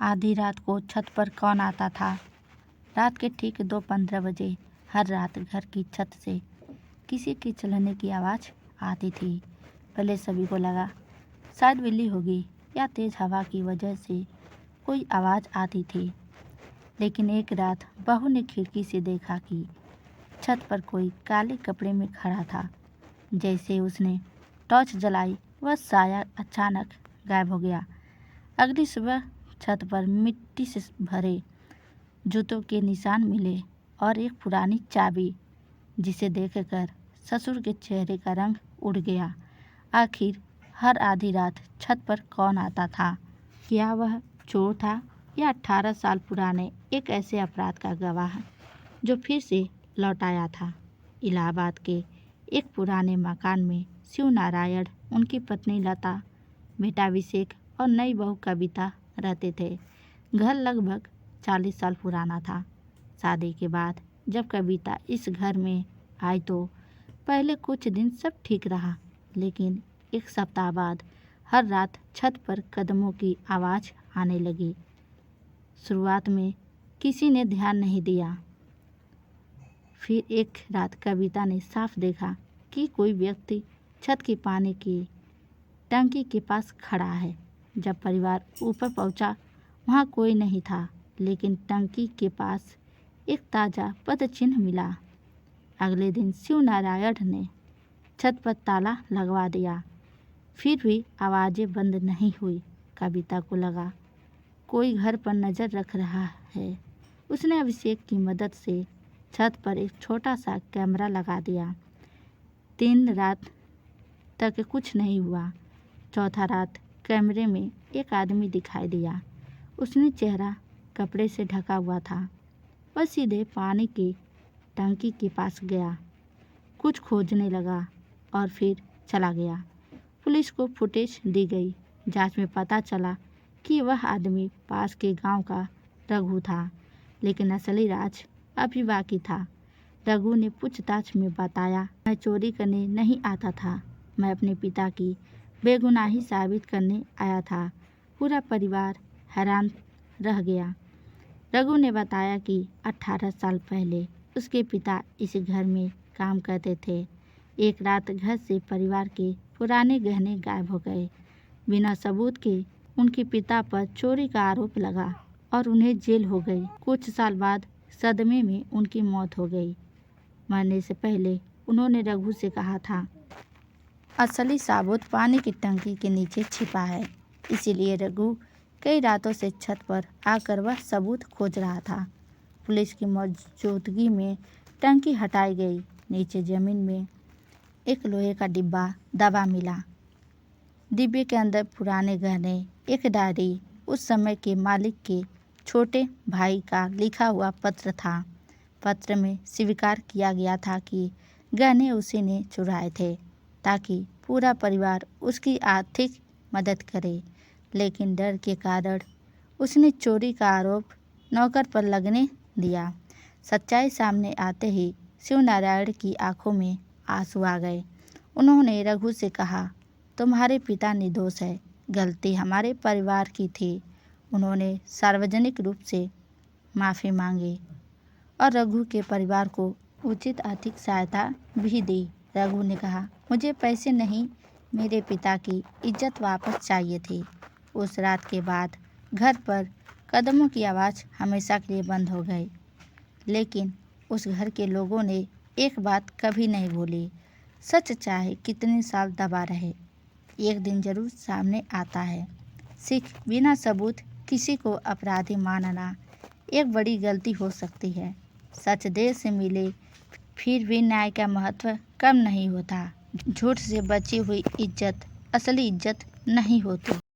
आधी रात को छत पर कौन आता था। रात के ठीक 2:15 बजे हर रात घर की छत से किसी के चलने की आवाज़ आती थी। पहले सभी को लगा शायद बिल्ली होगी या तेज़ हवा की वजह से कोई आवाज़ आती थी। लेकिन एक रात बहू ने खिड़की से देखा कि छत पर कोई काले कपड़े में खड़ा था। जैसे उसने टॉर्च जलाई वह साया अचानक गायब हो गया। अगली सुबह छत पर मिट्टी से भरे जूतों के निशान मिले और एक पुरानी चाबी, जिसे देखकर ससुर के चेहरे का रंग उड़ गया। आखिर हर आधी रात छत पर कौन आता था? क्या वह चोर था या 18 साल पुराने एक ऐसे अपराध का गवाह जो फिर से लौट आया था? इलाहाबाद के एक पुराने मकान में शिव नारायण, उनकी पत्नी लता, बेटा अभिषेक और नई बहू कविता रहते थे। घर लगभग 40 साल पुराना था। शादी के बाद जब कविता इस घर में आई तो पहले कुछ दिन सब ठीक रहा, लेकिन एक सप्ताह बाद हर रात छत पर कदमों की आवाज़ आने लगी। शुरुआत में किसी ने ध्यान नहीं दिया। फिर एक रात कविता ने साफ देखा कि कोई व्यक्ति छत के पानी की टंकी के पास खड़ा है। जब परिवार ऊपर पहुंचा, वहां कोई नहीं था, लेकिन टंकी के पास एक ताज़ा पदचिन्ह मिला। अगले दिन शिव नारायण ने छत पर ताला लगवा दिया, फिर भी आवाज़ें बंद नहीं हुई। कविता को लगा कोई घर पर नज़र रख रहा है। उसने अभिषेक की मदद से छत पर एक छोटा सा कैमरा लगा दिया। 3 रात तक कुछ नहीं हुआ। चौथा रात कैमरे में एक आदमी दिखाई दिया। उसने चेहरा कपड़े से ढका हुआ था। वह सीधे पानी की टंकी के पास गया, कुछ खोजने लगा और फिर चला गया। पुलिस को फुटेज दी गई। जांच में पता चला कि वह आदमी पास के गांव का रघु था, लेकिन असली राज अभी बाकी था। रघु ने पूछताछ में बताया, मैं चोरी करने नहीं आता था, मैं अपने पिता की बेगुनाही साबित करने आया था। पूरा परिवार हैरान रह गया। रघु ने बताया कि 18 साल पहले उसके पिता इस घर में काम करते थे। एक रात घर से परिवार के पुराने गहने गायब हो गए। बिना सबूत के उनके पिता पर चोरी का आरोप लगा और उन्हें जेल हो गई। कुछ साल बाद सदमे में उनकी मौत हो गई। मरने से पहले उन्होंने रघु से कहा था, असली सबूत पानी की टंकी के नीचे छिपा है। इसीलिए रघु कई रातों से छत पर आकर वह सबूत खोज रहा था। पुलिस की मौजूदगी में टंकी हटाई गई। नीचे जमीन में एक लोहे का डिब्बा दबा मिला। डिब्बे के अंदर पुराने गहने, एक डायरी, उस समय के मालिक के छोटे भाई का लिखा हुआ पत्र था। पत्र में स्वीकार किया गया था कि गहने उसी ने चुराए थे ताकि पूरा परिवार उसकी आर्थिक मदद करे, लेकिन डर के कारण उसने चोरी का आरोप नौकर पर लगने दिया। सच्चाई सामने आते ही शिव नारायण की आंखों में आंसू आ गए। उन्होंने रघु से कहा, तुम्हारे पिता निर्दोष है, गलती हमारे परिवार की थी। उन्होंने सार्वजनिक रूप से माफ़ी मांगी और रघु के परिवार को उचित आर्थिक सहायता भी दी। रघु ने कहा, मुझे पैसे नहीं, मेरे पिता की इज्जत वापस चाहिए थी। उस रात के बाद घर पर कदमों की आवाज़ हमेशा के लिए बंद हो गई, लेकिन उस घर के लोगों ने एक बात कभी नहीं भूली, सच चाहे कितने साल दबा रहे, एक दिन जरूर सामने आता है। सिर्फ बिना सबूत किसी को अपराधी मानना एक बड़ी गलती हो सकती है। सच देर से मिले फिर भी न्याय का महत्व कम नहीं होता। झूठ से बची हुई इज्जत असली इज्जत नहीं होती।